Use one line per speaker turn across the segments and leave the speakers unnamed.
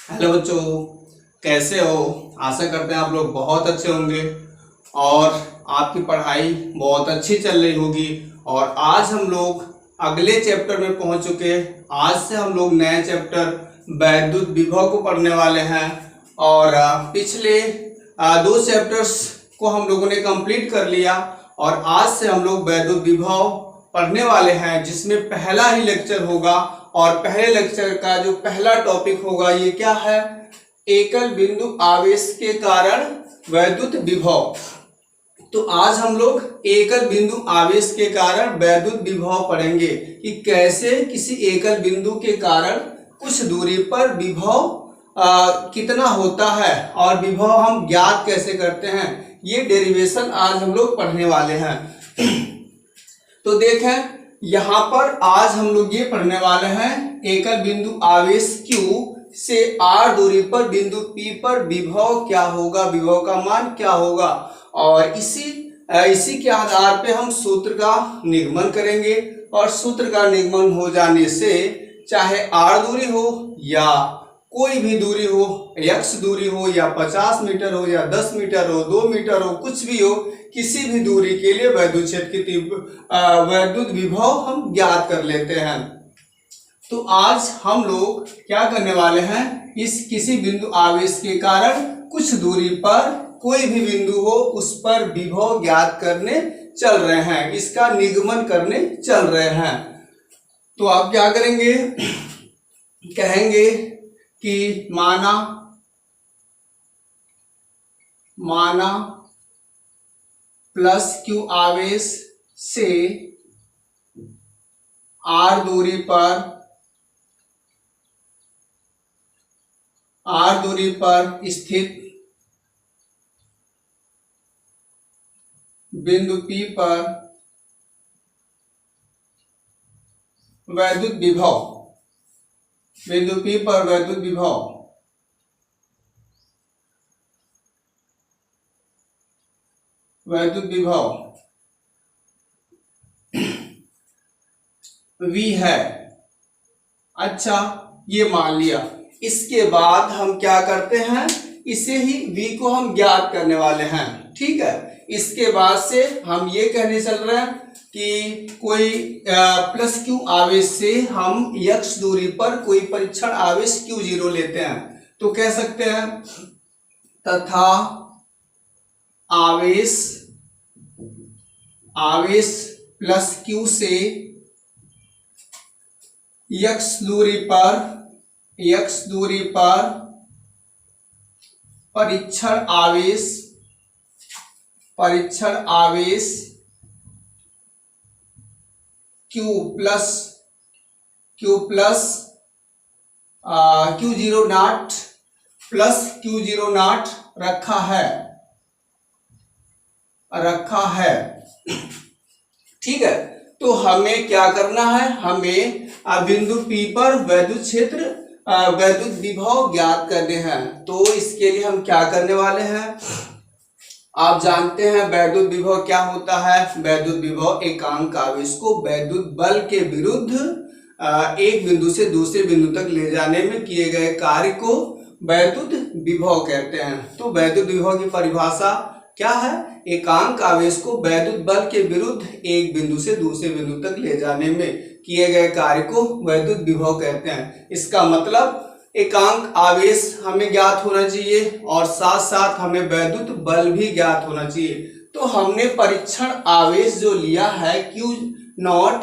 Hello बच्चों, कैसे हो। आशा करते हैं आप लोग बहुत अच्छे होंगे और आपकी पढ़ाई बहुत अच्छी चल रही होगी। और आज हम लोग अगले चैप्टर में पहुंच चुके हैं। आज से हम लोग नया चैप्टर वैद्युत विभव को पढ़ने वाले हैं। और पिछले दो चैप्टर्स को हम लोगों ने कंप्लीट कर लिया और आज से हम लोग वैद्युत विभव पढ़ने वाले हैं, जिसमें पहला ही लेक्चर होगा। और पहले लेक्चर का जो पहला टॉपिक होगा ये क्या है? एकल बिंदु आवेश के कारण वैद्युत विभव। तो आज हम लोग एकल बिंदु आवेश के कारण वैद्युत विभव पढ़ेंगे कि कैसे किसी एकल बिंदु के कारण कुछ दूरी पर विभव कितना होता है और विभव हम ज्ञात कैसे करते हैं। ये डेरिवेशन आज हम लोग पढ़ने वाले हैं। तो देखें, यहाँ पर आज हम लोग ये पढ़ने वाले हैं एकल बिंदु आवेश Q से R दूरी पर बिंदु P पर विभव क्या होगा, विभव का मान क्या होगा। और इसी के आधार पे हम सूत्र का निगमन करेंगे। और सूत्र का निगमन हो जाने से चाहे R दूरी हो या कोई भी दूरी हो, x दूरी हो या 50 मीटर हो या 10 मीटर हो, 2 मीटर हो, कुछ भी हो, किसी भी दूरी के लिए वैद्युत क्षेत्र की वैद्युत विभव हम ज्ञात कर लेते हैं। तो आज हम लोग क्या करने वाले हैं, इस किसी बिंदु आवेश के कारण कुछ दूरी पर कोई भी बिंदु हो उस पर विभव ज्ञात करने चल रहे हैं, इसका निगमन करने चल रहे हैं। तो आप क्या करेंगे, कहेंगे कि माना प्लस Q आवेश से R दूरी पर स्थित बिंदु P पर वैद्युत विभव, बिंदु P पर वैद्युत विभव V है। अच्छा, ये मान लिया। इसके बाद हम क्या करते हैं, इसे ही V को हम ज्ञात करने वाले हैं। ठीक है, इसके बाद से हम ये कहने चल रहे हैं कि कोई प्लस Q आवेश से हम x दूरी पर कोई परीक्षण आवेश Q0 लेते हैं। तो कह सकते हैं तथा आवेश प्लस Q से x दूरी पर परीक्षण आवेश Q Q0 not plus Q0 not रखा है। ठीक है, तो हमें क्या करना है, हमें बिंदु P पर वैद्युत क्षेत्र वैद्युत विभव ज्ञात करने हैं। तो इसके लिए हम क्या करने वाले हैं, आप जानते हैं वैद्युत विभव क्या होता है। वैद्युत विभव एकांक आवेश को वैद्युत बल के विरुद्ध एक बिंदु से दूसरे बिंदु तक ले जाने में किए गए कार्य को वैद्युत विभव कहते हैं। तो वैद्युत विभव की परिभाषा क्या है, एकांक आवेश को वैद्युत बल के विरुद्ध एक बिंदु से दूसरे बिंदु तक ले जाने में किए गए कार्य को वैद्युत विभव कहते हैं। इसका मतलब एकांक आवेश हमें ज्ञात होना चाहिए और साथ साथ हमें वैद्युत बल भी ज्ञात होना चाहिए। तो हमने परीक्षण आवेश जो लिया है Q0,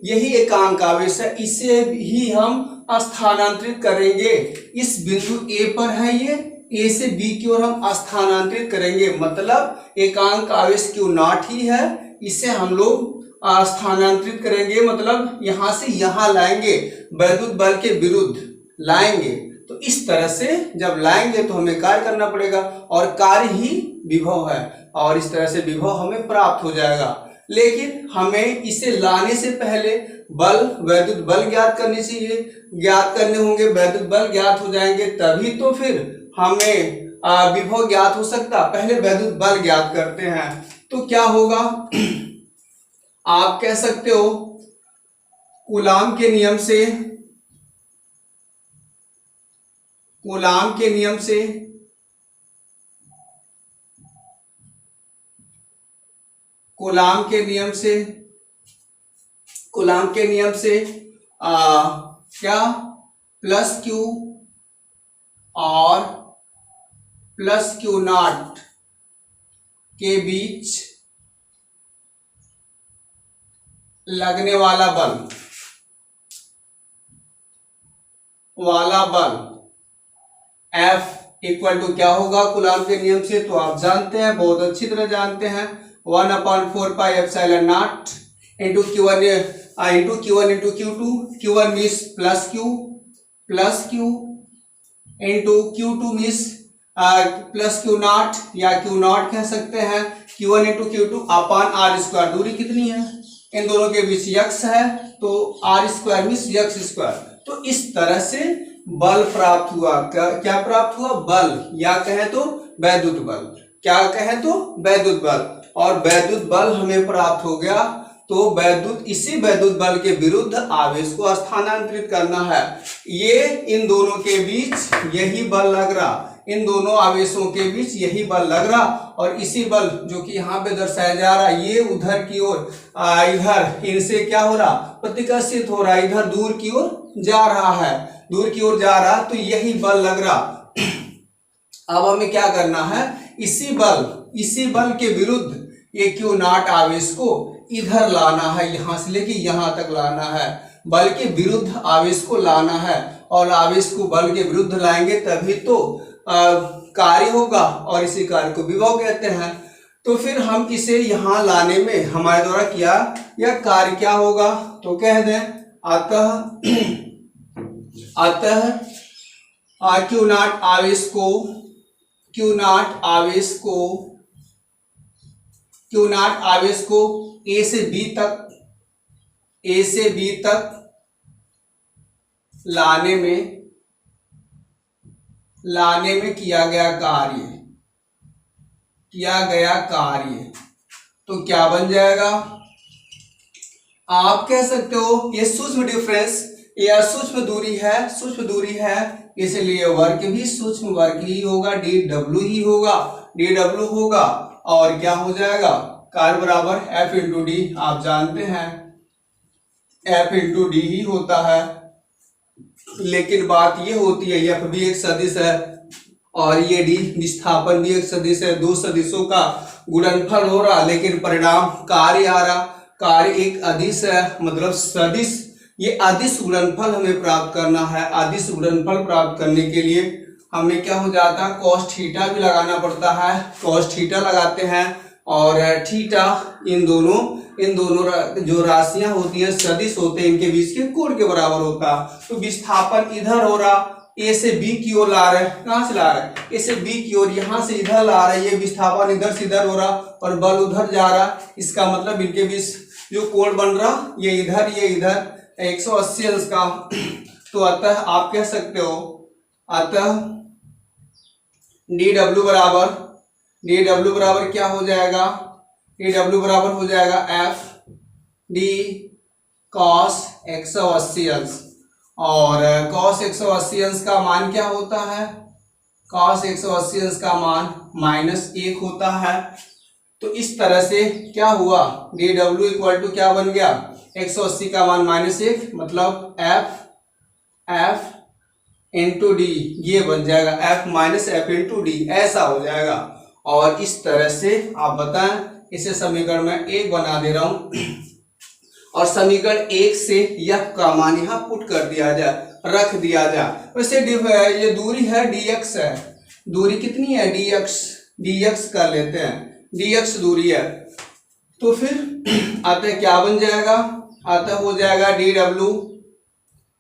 यही एकांक आवेश है। इसे ही हम स्थानांतरित करेंगे। इस बिंदु A पर है, ये A से B की ओर हम स्थानांतरित करेंगे। मतलब एकांक आवेश Q0 ही है, इसे हम लोग स्थानांतरित करेंगे, मतलब यहां से यहां लाएंगे, वैद्युत बल के विरुद्ध लाएंगे। तो इस तरह से जब लाएंगे तो हमें कार्य करना पड़ेगा और कार्य ही विभव है और इस तरह से विभव हमें प्राप्त हो जाएगा। लेकिन हमें इसे लाने से पहले वैद्युत बल ज्ञात करने चाहिए, ज्ञात करने होंगे, वैद्युत बल ज्ञात हो जाएंगे तभी तो फिर हमें विभव ज्ञात हो सकता। पहले वैद्युत बल ज्ञात करते हैं। तो क्या होगा, आप कह सकते हो कूलाम के नियम से कूलाम के नियम से कूलाम के नियम से कूलाम के नियम से क्या प्लस क्यू और प्लस क्यू नॉट के बीच लगने वाला बल F इक्वल टू क्या होगा कूलाम के नियम से, तो आप जानते हैं, बहुत अच्छी तरह जानते हैं, 1/4 pi epsilon not into Q1 into Q2, Q1 means plus Q into Q2 means plus Q not या क्यू नॉट कह सकते हैं, Q1 into Q2 upon R square. दूरी कितनी है, इन दोनों के बीच यक्स है, तो r square means x square. तो इस तरह से बल प्राप्त हुआ। क्या प्राप्त हुआ, बल, या कहे तो वैद्युत बल, क्या कहे तो वैद्युत बल। और वैद्युत बल हमें प्राप्त हो गया, तो इसी वैद्युत बल के विरुद्ध आवेश को स्थानांतरित करना है। ये इन दोनों के बीच यही बल लग रहा, इन दोनों आवेशों के बीच यही बल लग रहा, और इसी बल जो कि यहाँ पे दर्शाया जा रहा है, ये उधर की ओर इधर इनसे क्या हो रहा, प्रतिकर्षित हो रहा है, इधर दूर की ओर जा रहा है, दूर की ओर जा रहा, तो यही बल लग रहा। अब हमें क्या करना है, इसी बल के विरुद्ध ये क्यू नॉट आवेश को इधर लाना है, यहां से लेके यहां तक लाना है, बल के विरुद्ध आवेश को लाना है। और आवेश को बल के विरुद्ध लाएंगे तभी तो कार्य होगा, और इसी कार्य को विभव कहते हैं। तो फिर हम इसे यहां लाने में हमारे द्वारा किया यह कार्य क्या होगा, तो कह दें अतः क्यू नॉट आवेश को ए से बी तक लाने में किया गया कार्य, तो क्या बन जाएगा, आप कह सकते हो ये सूक्ष्म डिफरेंस या सूक्ष्म दूरी है, इसलिए वर्ग भी सूक्ष्म वर्ग ही होगा, dw होगा, और क्या हो जाएगा, कार्य बराबर F इंटू डी। आप जानते हैं F इंटू डी ही होता है, लेकिन बात ये होती है F भी एक सदिश है और ये D विस्थापन भी एक सदिश है, दो सदिशों का गुणनफल हो रहा, लेकिन परिणाम कार्य आ रहा। कार्य एक अदिश है, मतलब सदिश, ये अदिश गुणनफल हमें प्राप्त करना है। अदिश गुणनफल प्राप्त करने के लिए हमें क्या हो जाता है, cos थीटा भी लगाना पड़ता है, cos थीटा लगाते हैं, और थीटा इन दोनों जो राशियां होती है, सदिश होते हैं, इनके बीच के कोण के बराबर होता। तो विस्थापन इधर हो रहा, ए से बी की ओर ला रहे, कहां से ला रहे, ए से बी की ओर, यहां से इधर ला रहे, ये विस्थापन इधर से इधर हो रहा और बल उधर जा रहा। इसका मतलब इनके बीच जो कोण बन रहा, ये इधर 180 अंश का। तो अतः आप कह सकते हो, अतः dw बराबर क्या हो जाएगा, dw बराबर हो जाएगा F d cos 180 अंश, और cos 180 अंश का मान क्या होता है, cos 180 अंश का मान -1 होता है। तो इस तरह से क्या हुआ, dw इक्वल टू क्या बन गया, 180 का मान -1, मतलब F इंटू डी, ये बन जाएगा F इंटू डी, ऐसा हो जाएगा। और इस तरह से आप बताएं, इसे समीकरण में 1 बना दे रहा हूं, और समीकरण 1 से F का मान यहां पुट कर दिया जाए, रख दिया जाए। वैसे ये दूरी है dx है, दूरी कितनी है, dx कर लेते हैं, dx दूरी है। तो फिर अतः क्या बन जाएगा, अतः हो जाएगा dw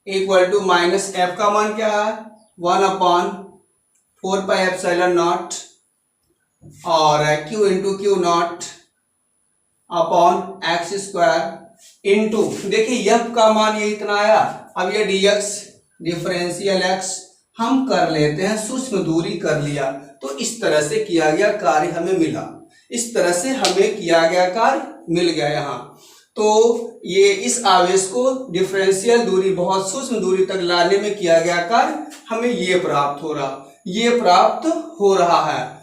इक्वल टू -F का मान क्या है, 1/4 पाई एप्सिलॉन नॉट, और Q into q naught upon x square into, देखिए F का मान ये इतना आया। अब ये dx डिफरेंशियल x हम कर लेते हैं, सूक्ष्म दूरी कर लिया, तो इस तरह से किया गया कार्य हमें मिला, इस तरह से हमें किया गया कार्य मिल गया यहाँ। तो ये इस आवेश को डिफरेंशियल दूरी, बहुत सूक्ष्म दूरी तक लाने में किया गया कार्य हमें ये प्राप्त हो रहा है।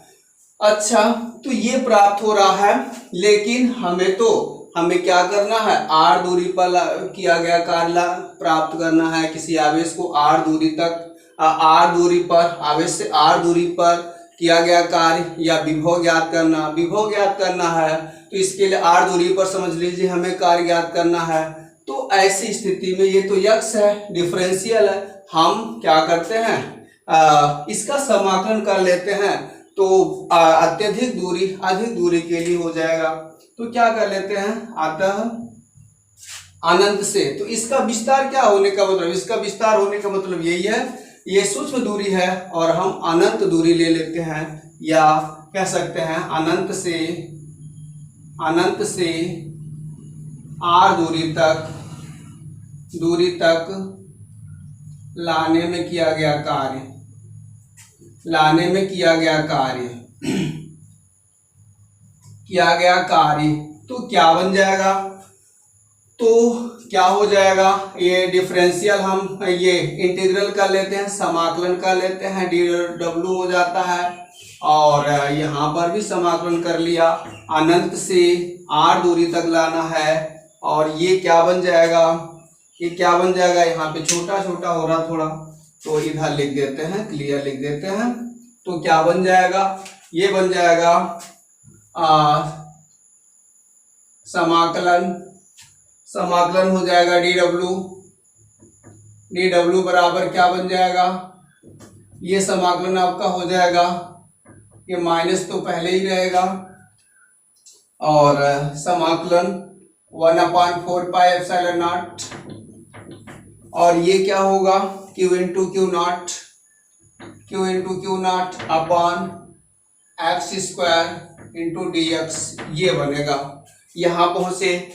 अच्छा, तो ये प्राप्त हो रहा है, लेकिन हमें क्या करना है, r दूरी पर किया गया कार्य प्राप्त करना है। किसी आवेश को r दूरी तक, r दूरी पर, आवेश से r दूरी पर किया गया कार्य या विभव ज्ञात करना है। तो इसके लिए r दूरी पर समझ लीजिए हमें कार्य ज्ञात करना है। तो ऐसी स्थिति में ये तो x है, डिफरेंशियल है, हम क्या करते हैं, इसका समाकलन कर लेते हैं। तो अधिक दूरी के लिए हो जाएगा, तो क्या कर लेते हैं, अतः अनंत से। तो इसका विस्तार क्या होने का मतलब, इसका विस्तार होने का मतलब यही है, ये सूक्ष्म दूरी है और हम अनंत दूरी ले लेते हैं, या कह सकते हैं अनंत से r दूरी तक लाने में किया गया कार्य तो क्या बन जाएगा, तो क्या हो जाएगा, ये डिफरेंशियल हम ये इंटीग्रल कर लेते हैं, समाकलन कर लेते हैं, dw हो जाता है। और यहाँ पर भी समाकलन कर लिया, अनंत से r दूरी तक लाना है। और ये क्या बन जाएगा, यहाँ पे छोटा छोटा हो रहा थोड़ा, तो इधर लिख देते हैं, क्लियर लिख देते हैं। तो क्या बन जाएगा, ये बन जाएगा समाकलन हो जाएगा dw बराबर क्या बन जाएगा, ये समाकलन आपका हो जाएगा, ये माइनस तो पहले ही रहेगा, और समाकलन 1/4 पाई एप्सिलॉन नॉट, और ये क्या होगा, q into q naught upon x² into dx, ये बनेगा। यहाँ पहुंचे,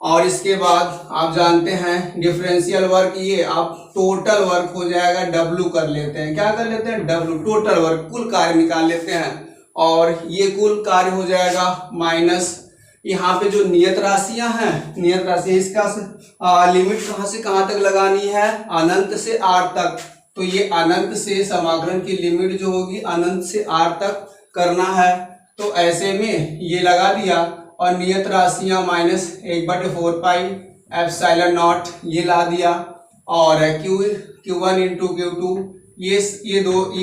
और इसके बाद आप जानते हैं डिफरेंशियल वर्क, ये आप टोटल वर्क हो जाएगा, W कर लेते हैं, क्या कर लेते हैं, W, टोटल वर्क, कुल कार्य निकाल लेते हैं। और ये कुल कार्य हो जाएगा माइनस, यहाँ पे जो नियत राशियां हैं, इसका लिमिट कहाँ से कहाँ तक लगानी है, अनंत से r तक। तो ये अनंत से समाकलन की लिमिट जो होगी अनंत से r तक करना है। तो ऐसे में ये लगा दिया, और नियत राशियां माइनस 1/4 पाई एप्सिलॉन नॉट ये ला दिया, और Q1 इंटू Q2, ये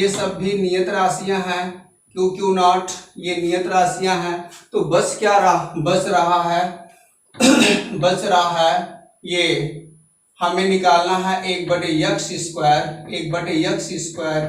सब भी नियत राशियां हैं, Q नॉट ये नियत राशियां हैं। तो बच रहा है ये हमें निकालना है 1/x²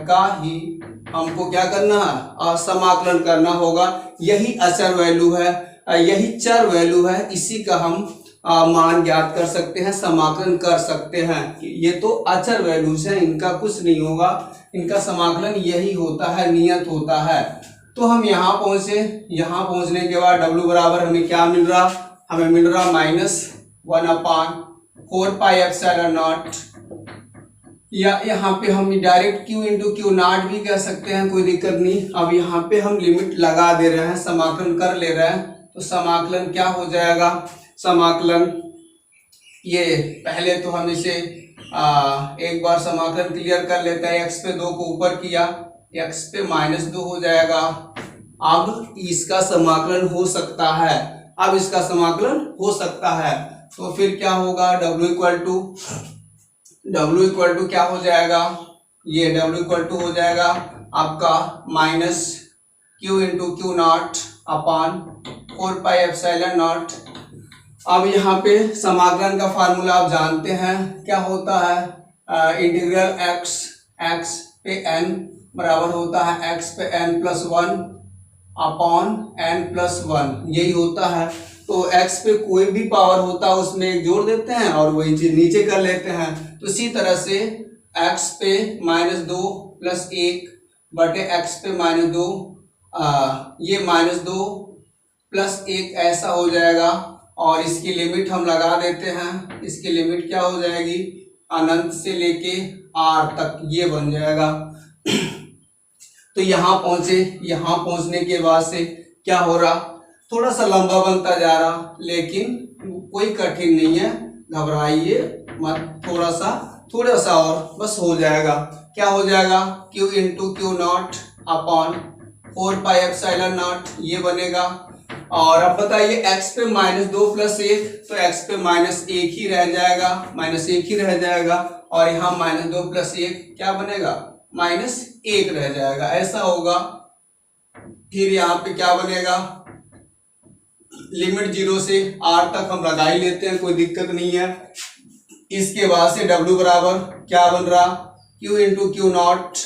का ही हमको क्या करना है, समाकलन करना होगा। यही अचर वैल्यू है, यही चर वैल्यू है, इसी का हम मान ज्ञात कर सकते हैं, समाकलन कर सकते हैं। ये तो अचर वैल्यूज हैं, इनका कुछ नहीं होगा, इनका समाकलन यही होता है, नियत होता है। तो हम यहाँ पहुंचे, यहाँ पहुंचने के बाद W बराबर हमें क्या मिल रहा, हमें मिल रहा -1/4 पाई एप्सिलॉन नॉट, या यहाँ पे हम direct Q into q not भी कह सकते हैं, कोई दिक्कत नहीं। अब यहाँ पे हम लिमिट लगा दे रहे हैं, समाकलन कर ले रहे हैं। तो समाकलन क्या हो जाएगा, समाकलन ये पहले तो हम इसे एक बार समाकलन क्लियर कर लेते हैं। x पे 2 को ऊपर किया, x पे -2 हो जाएगा। अब इसका समाकलन हो सकता है, तो फिर क्या होगा, W इक्वल टू क्या हो जाएगा, ये W इक्वल टू हो जाएगा आपका -Q into q naught upon 4 pi epsilon not. अब यहाँ पे समाकलन का फार्मूला आप जानते हैं, क्या होता है, इंटीग्रल x पे n बराबर होता है x पे n+1 अपॉन n+1, यही होता है। तो x पे कोई भी पावर होता है उसमें एक जोड़ देते हैं और वही चीज नीचे कर लेते हैं। तो इसी तरह से x पे -2 + 1 बटे x पे -2, ये -2 + 1 ऐसा हो जाएगा। और इसकी लिमिट हम लगा देते हैं, इसकी लिमिट क्या हो जाएगी, अनंत से लेके r तक, ये बन जाएगा। तो यहाँ पहुंचे, यहाँ पहुंचने के बाद से क्या हो रहा, थोड़ा सा लंबा बनता जा रहा, लेकिन कोई कठिन नहीं है, घबराइए मत, थोड़ा सा और बस हो जाएगा। क्या हो जाएगा? Q into q naught upon 4πε0 ये बनेगा। और अब बताइए x पे -2 + 1, तो x पे -1 ही रह जाएगा, -1 ही रह जाएगा, और यहाँ -2 + 1 क्या बनेगा? -1 रह जाएगा, ऐसा होगा। फिर यहाँ पे क्या बनेगा? लिमिट 0 से r तक हम लगा ही लेते हैं, कोई दिक्कत नहीं है। इसके बाद से W बराबर क्या बन रहा? Q इंटू क्यू नॉट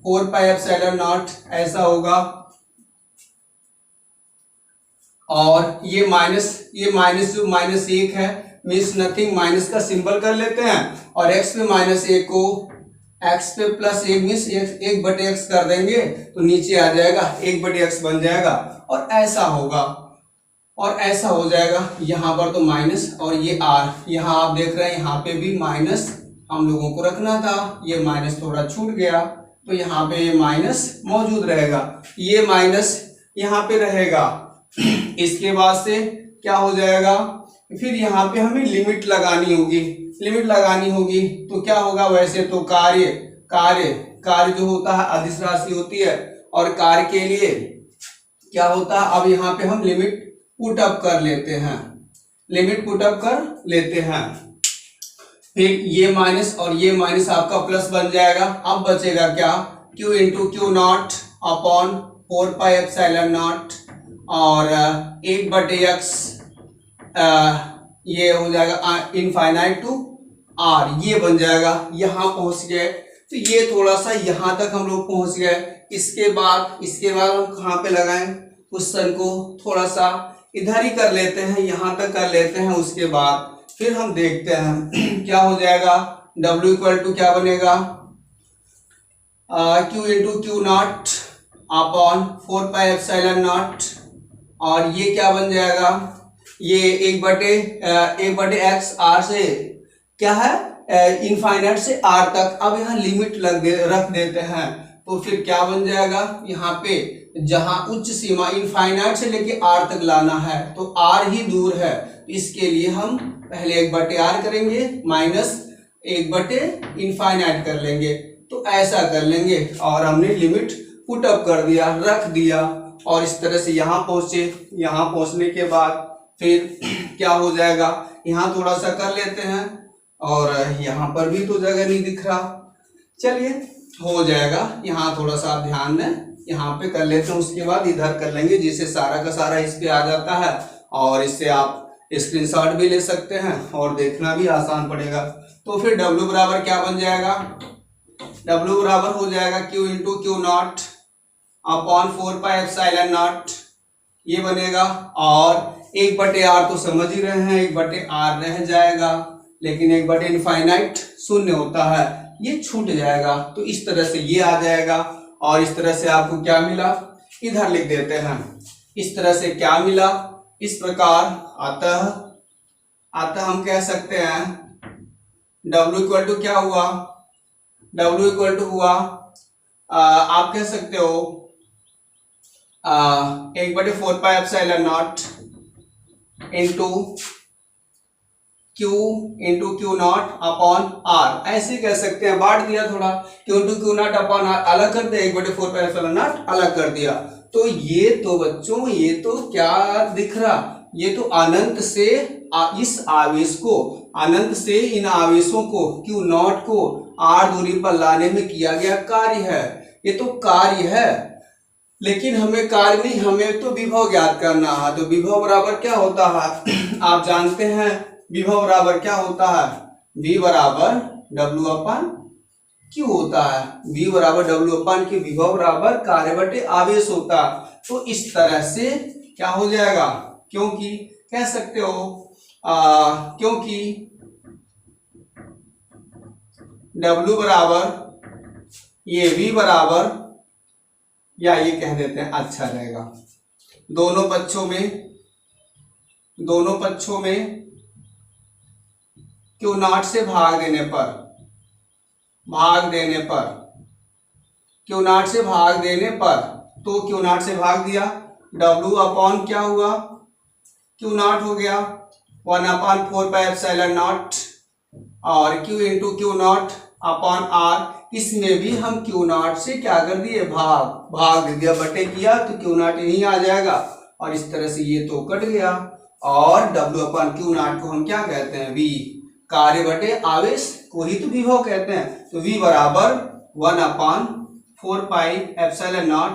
4πε0 ऐसा होगा। और ये माइनस जो -1 है मीन्स नथिंग, माइनस का सिंबल कर लेते हैं, और x पे -1 को x पे +1 मीन्स 1/x कर देंगे तो नीचे आ जाएगा 1/x बन जाएगा, और ऐसा होगा, और ऐसा हो जाएगा। यहाँ पर तो माइनस और ये r, यहाँ आप देख रहे हैं यहाँ पे भी माइनस हम लोगों को रखना था, ये माइनस थोड़ा छूट गया, तो यहाँ पे ये माइनस मौजूद रहेगा, ये माइनस यहाँ पे रहेगा। इसके बाद से क्या हो जाएगा? फिर यहाँ पे हमें लिमिट लगानी होगी, तो क्या होगा? वैसे तो कार्य जो होता है अदिश राशि होती है, और कार्य के लिए क्या होता है? अब यहाँ पे हम लिमिट पुट अप कर लेते हैं, फिर ये माइनस और ये माइनस आपका प्लस बन जाएगा। अब बचेगा क्या? Q into q naught upon 4πε0 और 1/x, ये हो जाएगा इनफाइनाइट टू r, ये बन जाएगा। यहाँ पहुंच गए, तो ये थोड़ा सा यहाँ तक हम लोग पहुंच गए। इसके बाद हम कहाँ पे लगाएं? क्वेश्चन को थोड़ा सा इधर ही कर लेते हैं, यहाँ तक कर लेते हैं, उसके बाद फिर हम देखते हैं क्या हो जाएगा। W इक्वल टू क्या बनेगा? Q into q naught upon 4πε0, और ये क्या बन जाएगा? ये 1/x r से क्या है? इनफाइनाइट से r तक। अब यहाँ लिमिट रख देते हैं, तो फिर क्या बन जाएगा? यहाँ पे जहां उच्च सीमा इनफाइनाइट से लेके r तक लाना है, तो r ही दूर है, इसके लिए हम पहले 1/r करेंगे माइनस 1/इनफाइनाइट कर लेंगे, तो ऐसा कर लेंगे। और हमने लिमिट पुट अप कर दिया, रख दिया, और इस तरह से यहाँ पहुंचे। यहाँ पहुंचने के बाद फिर क्या हो जाएगा? यहाँ थोड़ा सा कर लेते हैं, और यहाँ पर भी तो जगह नहीं दिख रहा, चलिए हो जाएगा। यहाँ थोड़ा सा आप ध्यान दें, यहाँ पे कर लेते हैं, उसके बाद इधर कर लेंगे, जिससे सारा का सारा इस पे आ जाता है, और इससे आप स्क्रीनशॉट भी ले सकते हैं और देखना भी आसान पड़ेगा। तो फिर W बराबर क्या बन जाएगा? W बराबर हो जाएगा Q into q naught upon 4πε0, ये बनेगा। और 1/r तो समझ ही रहे हैं, 1/r रह जाएगा, लेकिन 1/इनफाइनाइट 0 होता है, ये छूट जाएगा, तो इस तरह से ये आ जाएगा। और इस तरह से आपको क्या मिला? इधर लिख देते हैं, इस तरह से क्या मिला? इस प्रकार अतः हम कह सकते हैं W इक्वल टू क्या हुआ? W इक्वल टू हुआ आप कह सकते हो 1/4πε0 into q naught upon r, ऐसे कह सकते हैं। बांट दिया थोड़ा, Q into q naught upon r अलग कर दिया, 1/4πε0 अलग कर दिया। तो ये तो बच्चों, ये तो क्या दिख रहा? ये तो अनंत से इस आवेश को, अनंत से इन आवेशों को क्यू नॉट को r दूरी पर लाने में किया गया कार्य है। ये तो कार्य है, लेकिन हमें कार्य नहीं, हमें तो विभव ज्ञात करना है। तो विभव बराबर क्या होता है? आप जानते हैं विभव बराबर क्या होता है? V बराबर W अपन Q होता है। V बराबर W अपन Q, विभव बराबर कार्य बटे आवेश होता है। तो इस तरह से क्या हो जाएगा? क्योंकि कह सकते हो क्योंकि W बराबर ये V बराबर, या ये कह देते हैं अच्छा रहेगा, दोनों पक्षों में क्यू नॉट से भाग देने पर क्यू नॉट से भाग देने पर, तो क्यू नॉट से भाग दिया, W अपॉन क्या हुआ, क्यू नॉट हो गया 1/4πε0 और Q into q naught upon R। इसमें भी हम क्यू नॉट से क्या कर दिए, भाग दे दिया, बटे किया तो क्यू नॉट यहीं आ जाएगा और इस तरह से ये तो कट गया। और W अपॉन क्यू नॉट को हम क्या कहते हैं, V, कार्य बटे आवेश को ही तो विभव कहते हैं। तो V बराबर 1/4πε0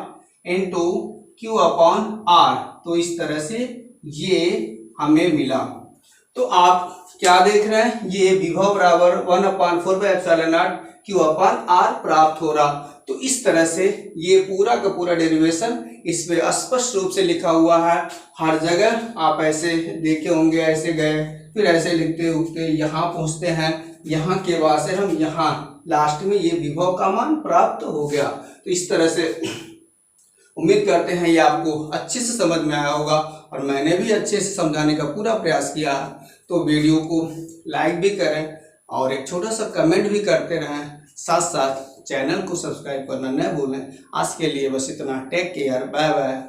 इंटू क्यू अपॉन R। तो इस तरह से ये हमें मिला। तो आप क्या देख रहे हैं, ये विभव बराबर 1/4πε0 क्यू अपॉन R प्राप्त हो रहा। तो इस तरह से ये पूरा का पूरा डेरिवेशन इस पे स्पष्ट रूप से लिखा हुआ है। हर जगह आप ऐसे देखे होंगे, ऐसे गए फिर ऐसे लिखते उठते यहाँ पहुंचते हैं, यहाँ के बाद से हम यहाँ लास्ट में ये विभव का मान प्राप्त हो गया। तो इस तरह से उम्मीद करते हैं ये आपको अच्छे से समझ में आया होगा और मैंने भी अच्छे से समझाने का पूरा प्रयास किया। तो वीडियो को लाइक भी करें और एक छोटा सा कमेंट भी करते रहें, साथ साथ चैनल को सब्सक्राइब करना न भूलें। आज के लिए बस इतना। Take care, bye bye.